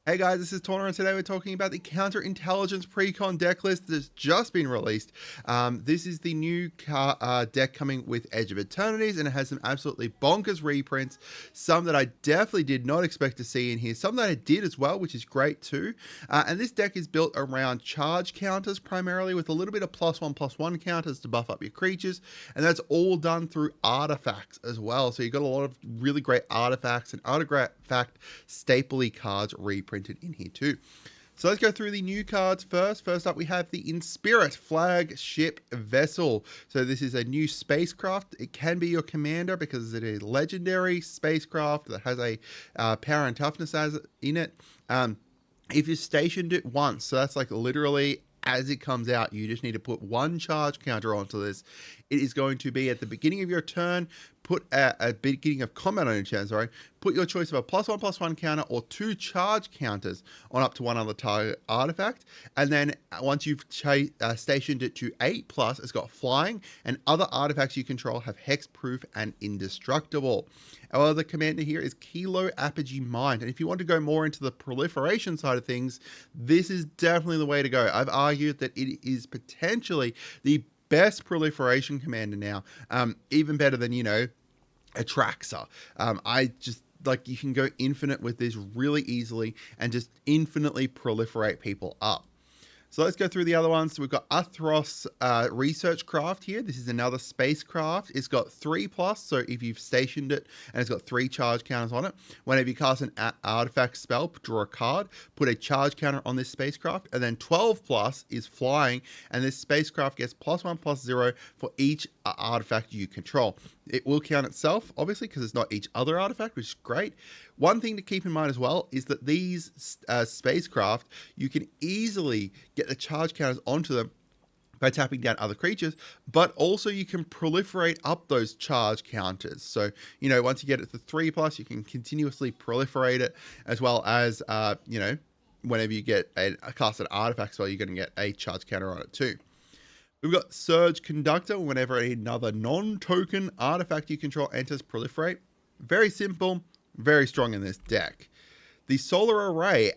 Hey guys, this is Tauna, and today we're talking about the Counter Intelligence precon deck list that's just been released. This is the new deck coming with Edge of Eternities, and it has some absolutely bonkers reprints. Some that I definitely did not expect to see in here, some that I did as well, which is great too. And this deck is built around charge counters primarily, with a little bit of +1/+1 counters to buff up your creatures, and that's all done through artifacts as well. So you've got a lot of really great artifacts and artifact stapley cards reprinted in here too. So let's go through the new cards first. First up, we have the In Spirit flagship vessel. So this is a new spacecraft. It can be your commander because it is a legendary spacecraft that has a power and toughness in it. If you stationed it once, so that's like literally as it comes out, you just need to put one charge counter onto this. It is going to be at the beginning of your turn, put a beginning of combat on your turn, sorry, put your choice of a +1/+1 counter or 2 charge counters on up to one other target artifact. And then once you've stationed it to 8+, it's got flying, and other artifacts you control have hexproof and indestructible. Our other commander here is Kilo Apogee Mind. And if you want to go more into the proliferation side of things, this is definitely the way to go. I've argued that it is potentially the best proliferation commander now, even better than, Atraxa. I just like, you can go infinite with this really easily and just infinitely proliferate people up. So let's go through the other ones. So we've got Athros Research Craft here. This is another spacecraft. It's got 3+, so if you've stationed it and it's got 3 charge counters on it, whenever you cast an artifact spell, draw a card, put a charge counter on this spacecraft, and then 12+ is flying, and this spacecraft gets +1/+0 for each artifact you control. It will count itself, obviously, because it's not each other artifact, which is great. One thing to keep in mind as well is that these spacecraft, you can easily get the charge counters onto them by tapping down other creatures, but also you can proliferate up those charge counters. So, once you get it to 3+, you can continuously proliferate it, as well as, whenever you get a cast an artifact spell, you're going to get a charge counter on it too. We've got Surge Conductor. Whenever another non-token artifact you control enters, proliferate. Very simple, very strong in this deck. The Solar Array.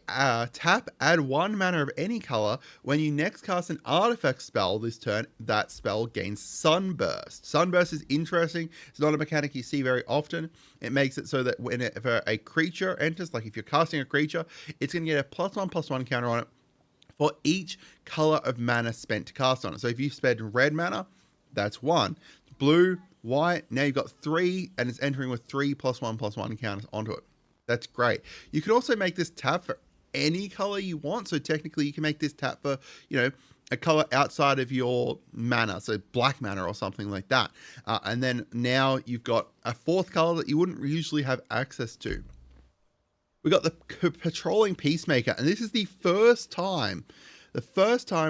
Tap, add 1 mana of any color. When you next cast an artifact spell this turn, that spell gains Sunburst. Sunburst is interesting. It's not a mechanic you see very often. It makes it so that whenever a creature enters, like if you're casting a creature, it's going to get a +1/+1 counter on it for each color of mana spent to cast on it. So if you spend red mana, that's 1. Blue, white, now you've got 3, and it's entering with 3 +1/+1 counters onto it. That's great. You can also make this tap for any color you want. So technically you can make this tap for, a color outside of your mana, so black mana or something like that. And then now you've got a 4th color that you wouldn't usually have access to. We got the Patrolling Peacemaker, and this is the first time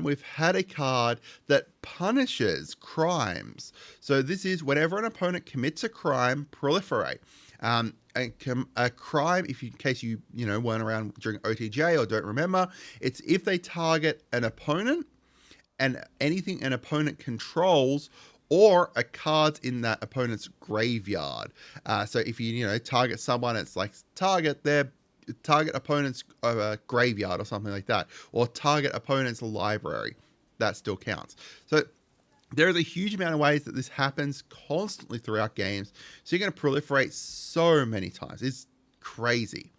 we've had a card that punishes crimes. So this is whenever an opponent commits a crime, proliferate. A crime, in case you weren't around during OTJ or don't remember, it's if they target an opponent and anything an opponent controls, or a card in that opponent's graveyard. So if you target someone, it's like target opponent's graveyard or something like that, or target opponent's library. That still counts. So there's a huge amount of ways that this happens constantly throughout games. So you're going to proliferate so many times. It's crazy.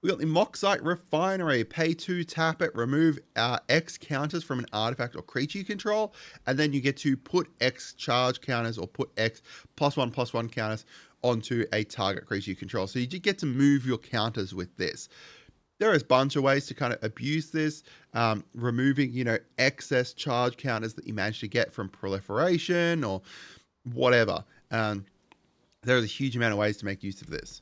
We got the Moxite Refinery. Pay 2, tap it, remove X counters from an artifact or creature you control, and then you get to put X charge counters or put X +1/+1 counters onto a target creature you control. So you just get to move your counters with this. There is a bunch of ways to kind of abuse this, removing, excess charge counters that you manage to get from proliferation or whatever. There's a huge amount of ways to make use of this.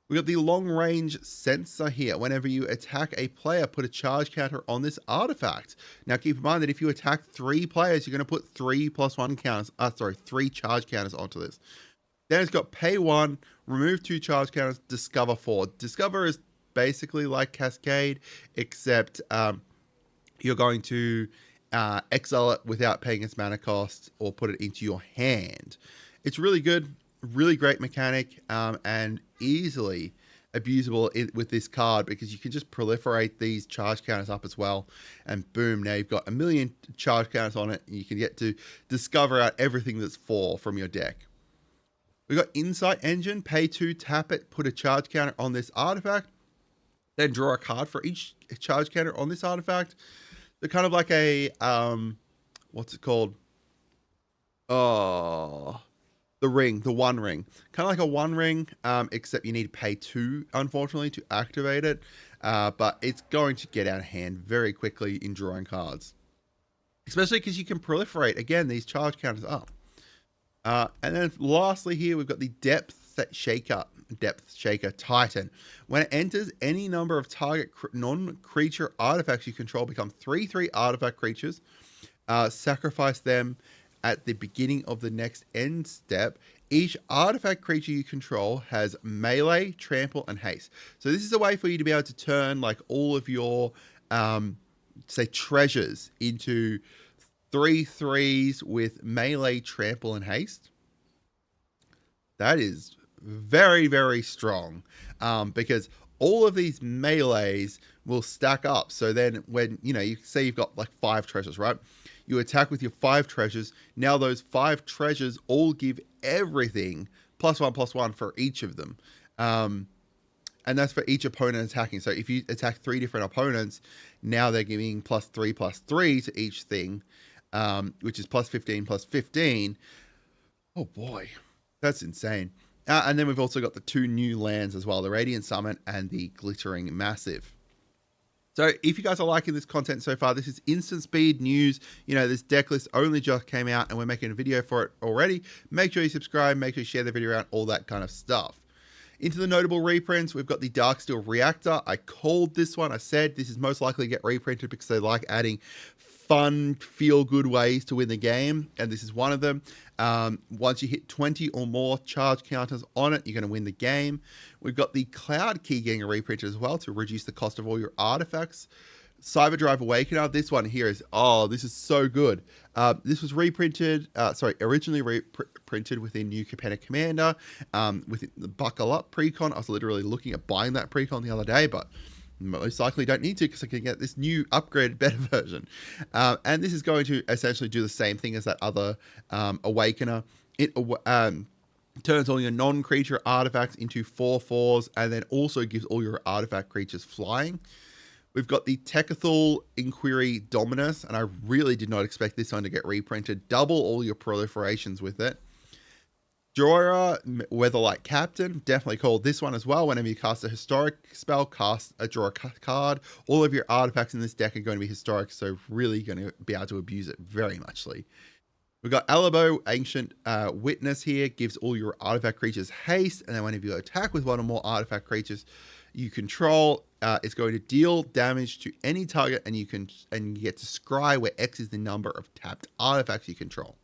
We got the Long Range Sensor here. Whenever you attack a player, put a charge counter on this artifact. Now keep in mind that if you attack 3 players, you're going to put 3 charge counters onto this. Then it's got pay 1, remove 2 charge counters, discover 4. Discover is basically like Cascade, except you're going to exile it without paying its mana cost or put it into your hand. It's really good, really great mechanic, and easily abusable with this card, because you can just proliferate these charge counters up as well, and boom, now you've got a million charge counters on it, and you can get to discover out everything that's 4 from your deck. We've got Insight Engine, pay 2, tap it, put a charge counter on this artifact, then draw a card for each charge counter on this artifact. They're kind of like a, what's it called? Oh, the one ring. Kind of like a one ring, except you need to pay 2, unfortunately, to activate it. But it's going to get out of hand very quickly in drawing cards. Especially because you can proliferate, again, these charge counters up. And then lastly here, we've got the Depth Shaker Titan. When it enters, any number of target non-creature artifacts you control become 3/3 artifact creatures. Sacrifice them at the beginning of the next end step. Each artifact creature you control has melee, trample, and haste. So this is a way for you to be able to turn like all of your, say, treasures into 3/3s with melee, trample, and haste. That is very, very strong, because all of these melees will stack up. So then when, you say you've got like 5 treasures, right? You attack with your 5 treasures. Now those 5 treasures all give everything +1/+1 for each of them. And that's for each opponent attacking. So if you attack 3 different opponents, now they're giving +3/+3 to each thing, which is +15/+15. Oh boy, that's insane. And then we've also got the 2 new lands as well, the Radiant Summon and the Glittering Massive. So if you guys are liking this content so far, this is instant speed news. This deck list only just came out and we're making a video for it already. Make sure you subscribe, make sure you share the video around, all that kind of stuff. Into the notable reprints, we've got the Darksteel Reactor. I called this one. I said this is most likely to get reprinted because they like adding fun, feel-good ways to win the game, and this is one of them. Once you hit 20 or more charge counters on it, you're going to win the game. We've got the Cloud Key getting a reprint as well to reduce the cost of all your artifacts. Cyberdrive Awakener, this one here is, this is so good. This was originally reprinted within New Capenna Commander, with the Buckle Up precon. I was literally looking at buying that precon the other day, but most likely don't need to because I can get this new upgraded better version. And this is going to essentially do the same thing as that other Awakener. It turns all your non-creature artifacts into 4/4s, and then also gives all your artifact creatures flying. We've got the Tekethal Inquiry Dominus, and I really did not expect this one to get reprinted. Double all your proliferations with it. Jorah, Weatherlight Captain, definitely called this one as well. Whenever you cast a historic spell, draw a card. All of your artifacts in this deck are going to be historic, so really going to be able to abuse it very muchly. We've got Alabo, Ancient Witness here, gives all your artifact creatures haste, and then whenever you attack with one or more artifact creatures you control, it's going to deal damage to any target, and you get to scry, where X is the number of tapped artifacts you control.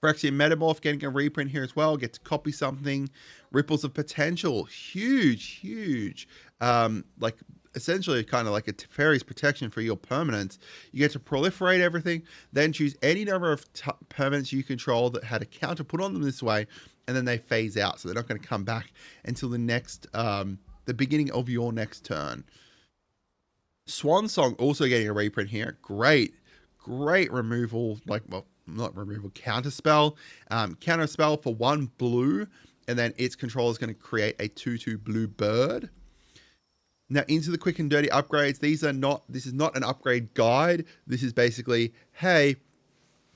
Phyrexian Metamorph getting a reprint here as well. Get to copy something. Ripples of Potential. Huge. Like essentially kind of like a Teferi's protection for your permanents. You get to proliferate everything, then choose any number of permanents you control that had a counter put on them this way, and then they phase out. So they're not going to come back until the next, the beginning of your next turn. Swan Song also getting a reprint here. Great removal, not removal, counter spell. Counter spell for 1 blue, and then its controller is going to create a 2/2 blue bird. Now into the quick and dirty upgrades. This is not an upgrade guide. This is basically, hey,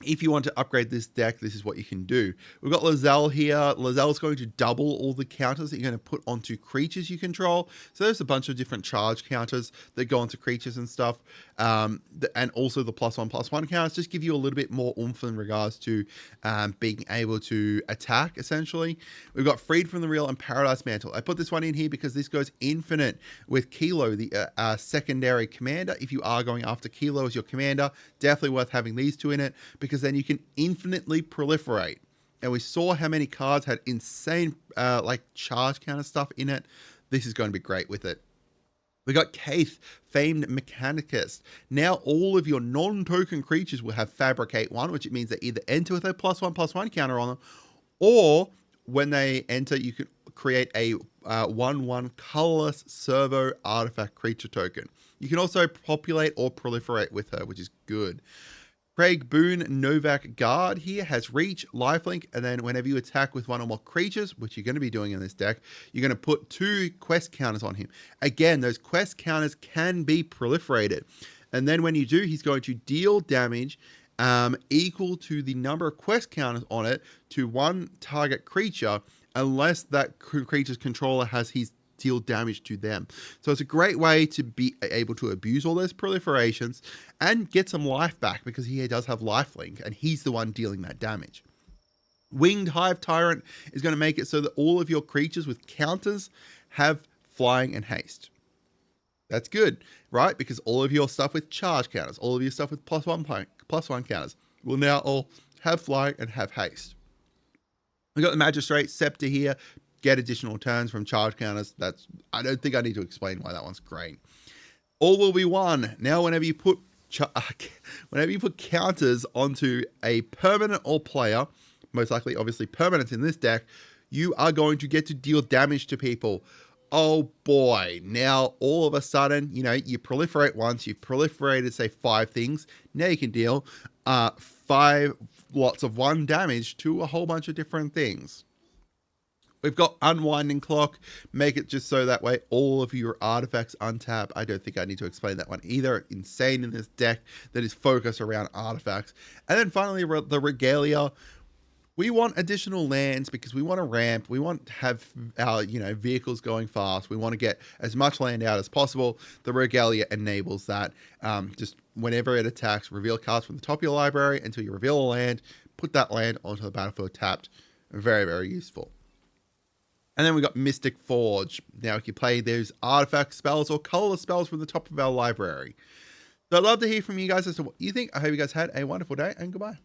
if you want to upgrade this deck, this is what you can do. We've got Lizelle here. Lizelle's going to double all the counters that you're going to put onto creatures you control. So there's a bunch of different charge counters that go onto creatures and stuff. And also the +1/+1 counters just give you a little bit more oomph in regards to being able to attack, essentially. We've got Freed from the Real and Paradise Mantle. I put this one in here because this goes infinite with Kilo, the secondary commander. If you are going after Kilo as your commander, definitely worth having these two in it, because then you can infinitely proliferate. And we saw how many cards had insane charge counter stuff in it. This is going to be great with it. We got Kaith, Famed Mechanicist. Now all of your non-token creatures will have Fabricate 1, which means they either enter with a +1/+1 counter on them, or when they enter, you can create a 1/1 colorless servo artifact creature token. You can also populate or proliferate with her, which is good. Craig Boone Novak Guard here has reach, lifelink, and then whenever you attack with one or more creatures, which you're going to be doing in this deck, you're going to put 2 quest counters on him. Again, those quest counters can be proliferated. And then when you do, he's going to deal damage equal to the number of quest counters on it to one target creature, unless that creature's controller has his deal damage to them. So it's a great way to be able to abuse all those proliferations and get some life back, because he does have lifelink and he's the one dealing that damage. Winged Hive Tyrant is going to make it so that all of your creatures with counters have flying and haste. That's good, right? Because all of your stuff with charge counters, all of your stuff with +1 counters will now all have flying and have haste. We've got the Magistrate Scepter here. Get additional turns from charge counters. I don't think I need to explain why that one's great. All will be one. Now, whenever you put counters onto a permanent or player, most likely, obviously, permanent in this deck, you are going to get to deal damage to people. Oh boy! Now, all of a sudden, you proliferate once. You've proliferated, say, 5 things. Now you can deal 5 lots of 1 damage to a whole bunch of different things. We've got Unwinding Clock. Make it just so that way all of your artifacts untap. I don't think I need to explain that one either. Insane in this deck that is focused around artifacts. And then finally, the Regalia. We want additional lands because we want to ramp. We want to have our vehicles going fast. We want to get as much land out as possible. The Regalia enables that. Just whenever it attacks, reveal cards from the top of your library until you reveal a land. Put that land onto the battlefield tapped. Very, very useful. And then we got Mystic Forge. Now we can play those artifact spells or colorless spells from the top of our library. So I'd love to hear from you guys as to what you think. I hope you guys had a wonderful day, and goodbye.